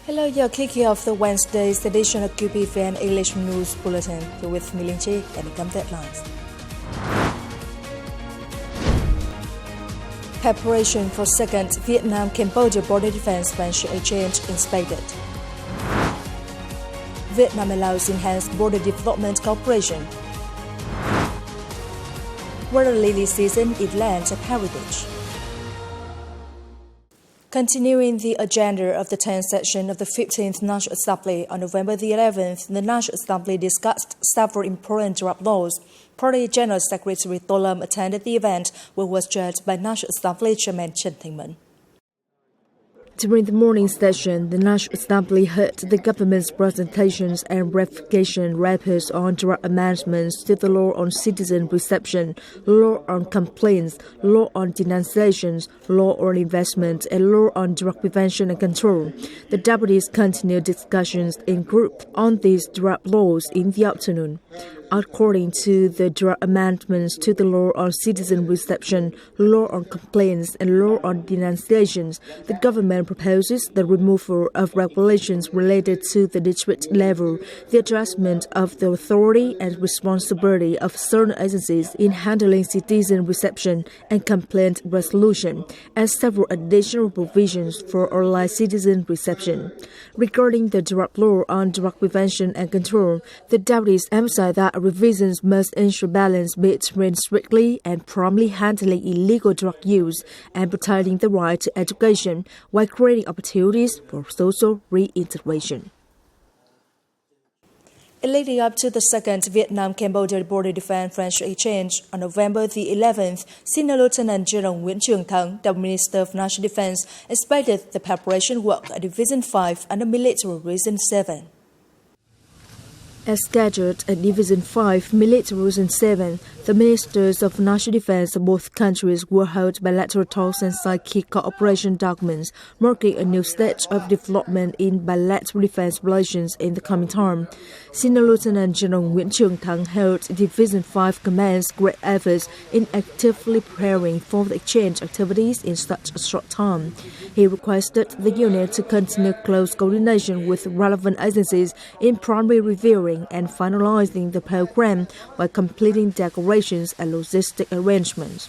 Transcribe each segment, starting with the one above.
Hello, you're kicking off the Wednesday's edition of Qpvn English News Bulletin. You're with me, Linh Chi, and the headlines. Preparation for second Vietnam-Cambodia border defense venture exchange inspected. Vietnam and Laos enhance border development cooperation. Water lily season in lands of heritage. Continuing the agenda of the 10th session of the 15th National Assembly on November the 11th, the National Assembly discussed several important draft laws. Party General Secretary To Lam attended the event, where was judged by National Assembly Chairman Chen Thing-min. During the morning session, the National Assembly heard the government's presentations and ratification reports on draft amendments to the law on citizen reception, law on complaints, law on denunciations, law on investment, and law on drug prevention and control. The deputies continued discussions in group on these draft laws in the afternoon. According to the draft amendments to the law on citizen reception, law on complaints, and law on denunciations, the government proposes the removal of regulations related to the district level, the adjustment of the authority and responsibility of certain agencies in handling citizen reception and complaint resolution, and several additional provisions for online citizen reception. Regarding the draft law on drug prevention and control, the deputies emphasized that revisions must ensure balance between strictly and promptly handling illegal drug use and protecting the right to education while creating opportunities for social reintegration. Leading up to the second Vietnam-Cambodia border defense venture exchange on November the 11th, Senior Lieutenant General Nguyễn Trường Thắng, the Minister of National Defense, inspected the preparation work at Division 5 under Military Reason 7. As scheduled at Division 5, Military Reason 7, the Ministers of National Defense of both countries will hold bilateral talks and sign key cooperation documents, marking a new stage of development in bilateral defense relations in the coming term. Senior Lieutenant General Nguyễn Trường Thắng held Division 5 Command's great efforts in actively preparing for the exchange activities in such a short time. He requested the unit to continue close coordination with relevant agencies in promptly reviewing and finalizing the program while completing decorations and logistic arrangements.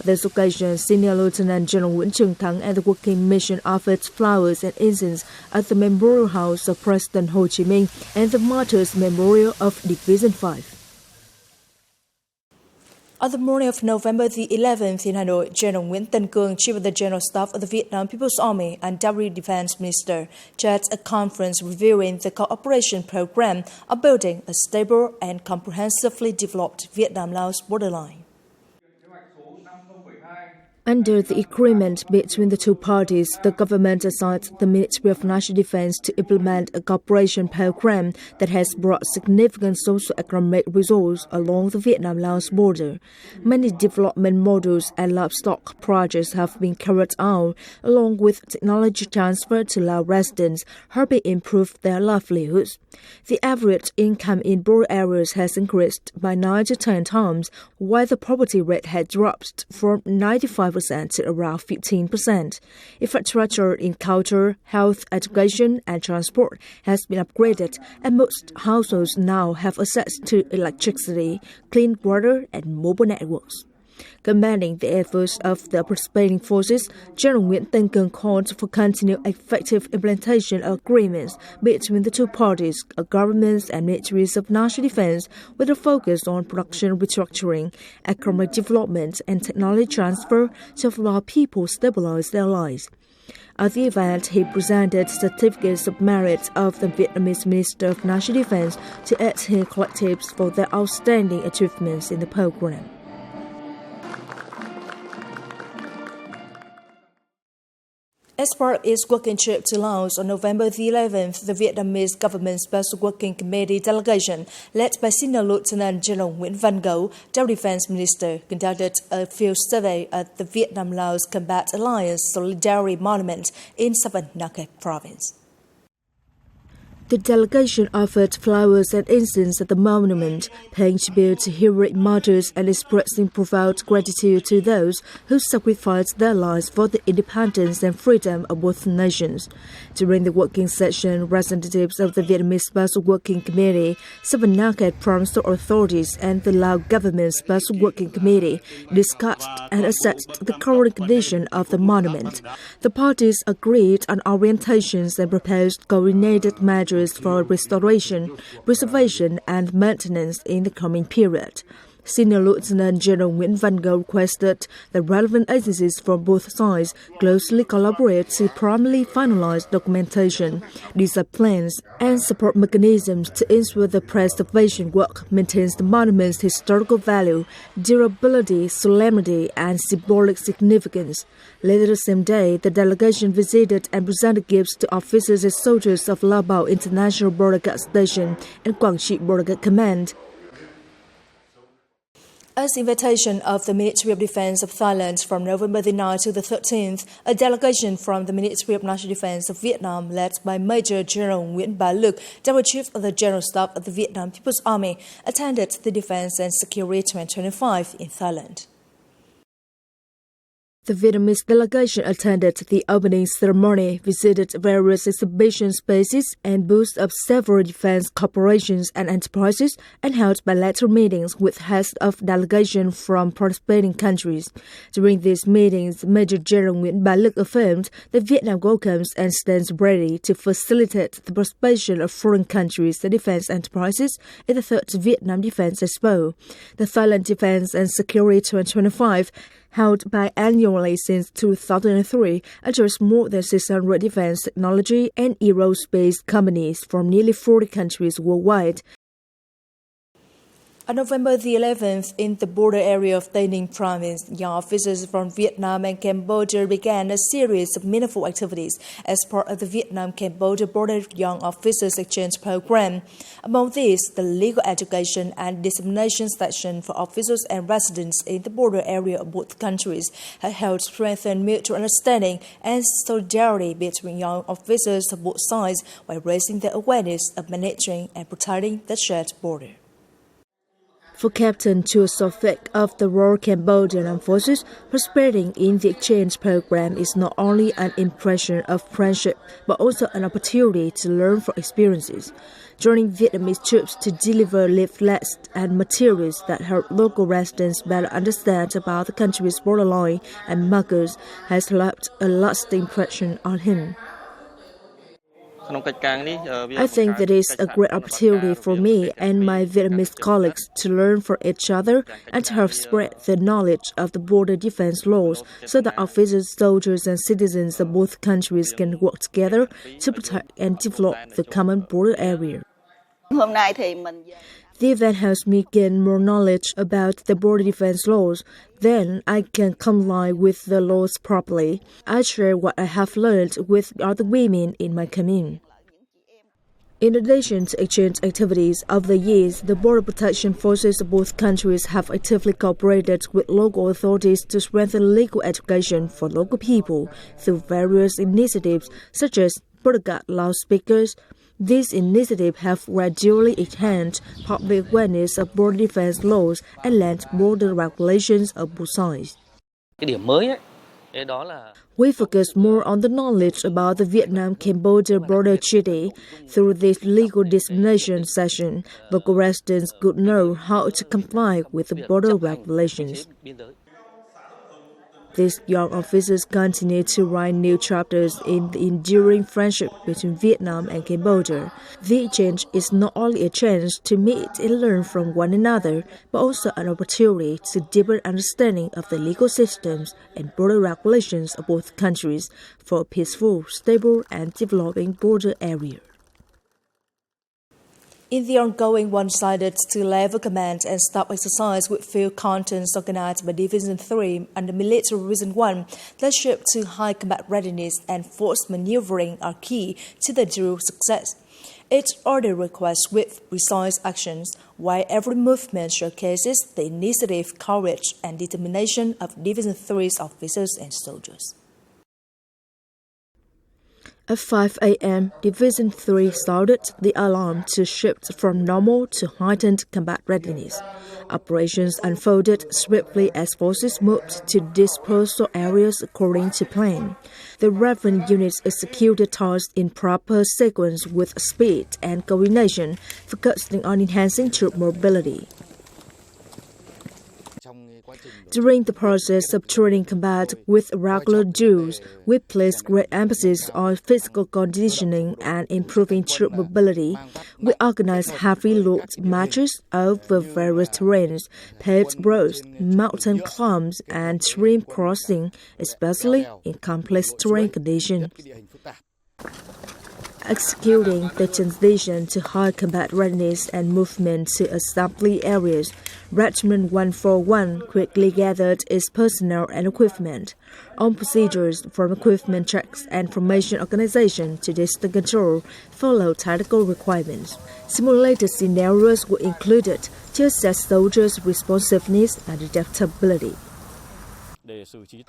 On this occasion, Senior Lieutenant General Nguyễn Trường Thắng and the working mission offered flowers and incense at the Memorial House of President Ho Chi Minh and the Martyrs Memorial of Division 5. On the morning of November the 11th in Hanoi, General Nguyễn Tân Cương, Chief of the General Staff of the Vietnam People's Army and Deputy Defense Minister, chaired a conference reviewing the cooperation program of building a stable and comprehensively developed Vietnam-Laos borderline. Under the agreement between the two parties, the government assigned the Ministry of National Defense to implement a cooperation program that has brought significant socio-economic results along the Vietnam-Laos border. Many development models and livestock projects have been carried out, along with technology transfer to Lao residents, helping improve their livelihoods. The average income in border areas has increased by 9 to 10 times, while the poverty rate had dropped from 95% to around 15%. Infrastructure in culture, health, education, and transport has been upgraded, and most households now have access to electricity, clean water, and mobile networks. Commending the efforts of the participating forces, General Nguyễn Tân Cương called for continued effective implementation of agreements between the two parties, governments and ministries of national defense, with a focus on production restructuring, economic development, and technology transfer to allow people stabilize their lives. At the event, he presented certificates of merit of the Vietnamese Minister of National Defense to 18 collectives for their outstanding achievements in the program. As part of its working trip to Laos on November the 11th, the Vietnamese government Special Working Committee delegation, led by Senior Lieutenant General Nguyễn Văn Gấu, Deputy Defense Minister, conducted a field survey at the Vietnam-Laos Combat Alliance Solidarity Monument in Southern Nha Province. The delegation offered flowers and incense at the monument, paying tribute to heroic martyrs and expressing profound gratitude to those who sacrificed their lives for the independence and freedom of both nations. During the working session, representatives of the Vietnamese Special Working Committee, Savannakhet Provincial Authorities and the Laos Government Special Working Committee discussed and assessed the current condition of the monument. The parties agreed on orientations and proposed coordinated measures for restoration, preservation and maintenance in the coming period. Senior Lieutenant General Nguyễn Văn Go requested the relevant agencies from both sides closely collaborate to promptly finalize documentation, design plans, and support mechanisms to ensure the preservation work maintains the monument's historical value, durability, solemnity, and symbolic significance. Later the same day, the delegation visited and presented gifts to officers and soldiers of Lao International Border Guard Station and Quang Tri Border Guard Command. As invitation of the Ministry of Defense of Thailand from November the 9th to the 13th, a delegation from the Ministry of National Defense of Vietnam, led by Major General Nguyễn Bá Lực, Deputy Chief of the General Staff of the Vietnam People's Army, attended the Defense and Security 2025 in Thailand. The Vietnamese delegation attended the opening ceremony, visited various exhibition spaces and booths of several defense corporations and enterprises, and held bilateral meetings with heads of delegation from participating countries. During these meetings, Major General Nguyễn Bá Lực affirmed that Vietnam welcomes and stands ready to facilitate the participation of foreign countries and defense enterprises in the 3rd Vietnam Defense Expo. The Thailand Defense and Security 2025, held biannually since 2003, addressed more than 600 defense technology and aerospace companies from nearly 40 countries worldwide. On November the 11th, in the border area of Tây Ninh province, young officers from Vietnam and Cambodia began a series of meaningful activities as part of the Vietnam-Cambodia Border Young Officers Exchange Program. Among these, the legal education and dissemination section for officers and residents in the border area of both countries had helped strengthen mutual understanding and solidarity between young officers of both sides while raising their awareness of managing and protecting the shared border. For Captain Chua Sophic of the Royal Cambodian Armed Forces, participating in the exchange program is not only an impression of friendship, but also an opportunity to learn from experiences. Joining Vietnamese troops to deliver leaflets and materials that help local residents better understand about the country's borderline and markers has left a lasting impression on him. I think that is a great opportunity for me and my Vietnamese colleagues to learn from each other and to help spread the knowledge of the border defense laws so that officers, soldiers, and citizens of both countries can work together to protect and develop the common border area. The event helps me gain more knowledge about the border defense laws. Then I can comply with the laws properly. I share what I have learned with other women in my commune. In addition to exchange activities, over the years, the border protection forces of both countries have actively cooperated with local authorities to strengthen legal education for local people through various initiatives such as border guard loudspeakers. These initiatives have gradually enhanced public awareness of border defense laws and land border regulations of both sides. We focus more on the knowledge about the Vietnam-Cambodia border treaty. Through this legal dissemination session, local residents could know how to comply with the border regulations. These young officers continue to write new chapters in the enduring friendship between Vietnam and Cambodia. The exchange is not only a chance to meet and learn from one another, but also an opportunity to deepen understanding of the legal systems and border regulations of both countries for a peaceful, stable, and developing border area. In the ongoing one-sided two-level command and staff exercise with field contents organized by Division 3 under Military Reason 1, leadership to high combat readiness and force maneuvering are key to the drill success. Each order requires swift, precise actions, while every movement showcases the initiative, courage, and determination of Division 3's officers and soldiers. At 5 a.m., Division 3 sounded the alarm to shift from normal to heightened combat readiness. Operations unfolded swiftly as forces moved to dispersal areas according to plan. The relevant units executed tasks in proper sequence with speed and coordination, focusing on enhancing troop mobility. During the process of training combat with regular drills, we placed great emphasis on physical conditioning and improving troop mobility. We organized heavy load marches over various terrains, paved roads, mountain climbs, and stream crossing, especially in complex terrain conditions. Executing the transition to high combat readiness and movement to assembly areas, Regiment 141 quickly gathered its personnel and equipment. On procedures from equipment checks and formation organization to distance control followed tactical requirements. Simulated scenarios were included to assess soldiers' responsiveness and adaptability.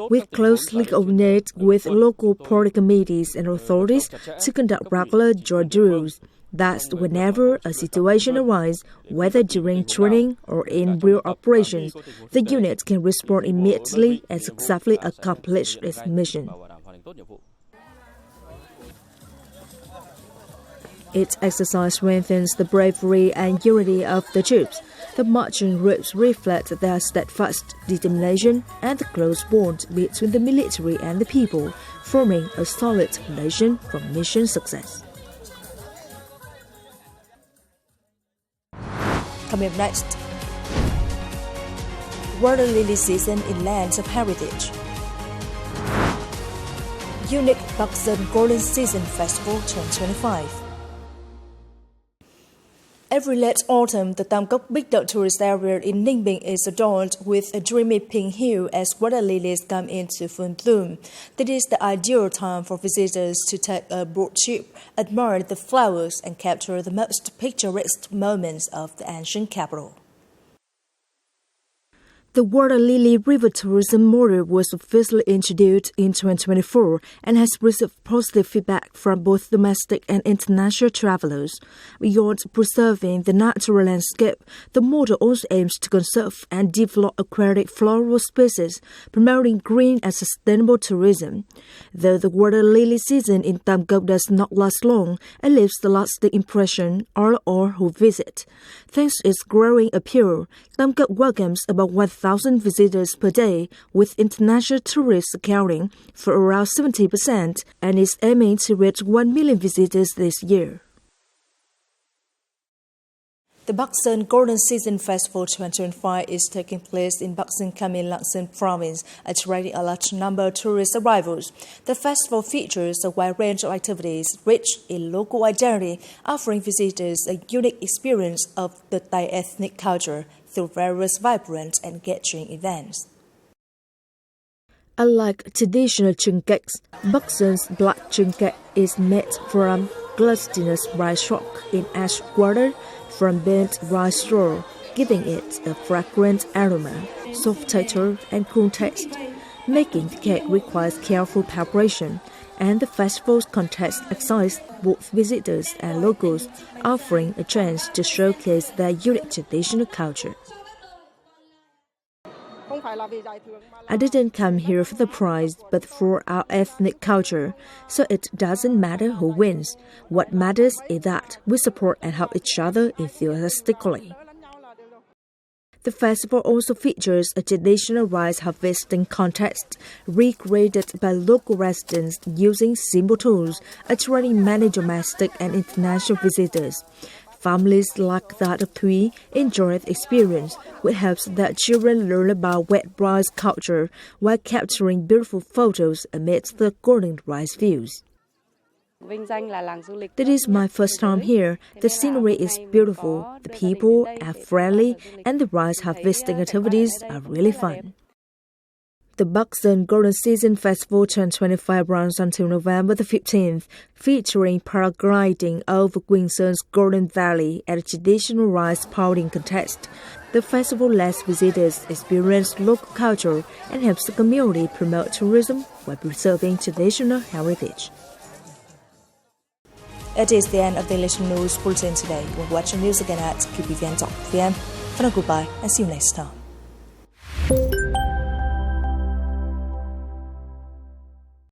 We closely coordinate with local party committees and authorities to conduct regular joint drills. Thus, whenever a situation arises, whether during training or in real operations, the unit can respond immediately and successfully accomplish its mission. Its exercise strengthens the bravery and unity of the troops. The marching groups reflect their steadfast determination and the close bond between the military and the people, forming a solid foundation for mission success. Coming up next, Water Lily Season in Lands of Heritage. Unique Buxton Golden Season Festival 2025. Every late autumn, the Tam Cốc Bích Đậu tourist area in Ninh Bình is adorned with a dreamy pink hue as water lilies come into full bloom. That is the ideal time for visitors to take a boat trip, admire the flowers, and capture the most picturesque moments of the ancient capital. The Water Lily River tourism model was officially introduced in 2024 and has received positive feedback from both domestic and international travelers. Beyond preserving the natural landscape, the model also aims to conserve and develop aquatic floral species, promoting green and sustainable tourism. Though the Water Lily season in Tam Cốc does not last long, it leaves a lasting impression on all who visit. Thanks to its growing appeal, Tam Cốc welcomes about 1,000 visitors per day, with international tourists accounting for around 70%, and is aiming to reach 1 million visitors this year. The Buxton Golden Season Festival 2025 is taking place in Buxton, Kamin Lạng Province, attracting a large number of tourist arrivals. The festival features a wide range of activities rich in local identity, offering visitors a unique experience of the Thai ethnic culture through various vibrant and engaging events. Unlike traditional chung cakes, Buxton's black chung cake is made from glutinous rice rock in ash water from burnt rice straw, giving it a fragrant aroma, soft texture, and cool taste. Making the cake requires careful preparation, and the festival's contest excites both visitors and locals, offering a chance to showcase their unique traditional culture. I didn't come here for the prize, but for our ethnic culture, so it doesn't matter who wins. What matters is that we support and help each other enthusiastically. The festival also features a traditional rice harvesting contest recreated by local residents using simple tools, attracting many domestic and international visitors. Families like that of Thuy enjoy the experience, which helps their children learn about wet rice culture while capturing beautiful photos amidst the golden rice views. This is my first time here. The scenery is beautiful, the people are friendly, and the rice harvesting activities are really fun. The Buxton Golden Season Festival 2025 runs until November the 15th, featuring paragliding over Queensland's Golden Valley and a traditional rice pouring contest. The festival lets visitors experience local culture and helps the community promote tourism while preserving traditional heritage. It is the end of the election news bulletin today. We'll watch the news again at qpvn.vn. For now, goodbye and see you next time.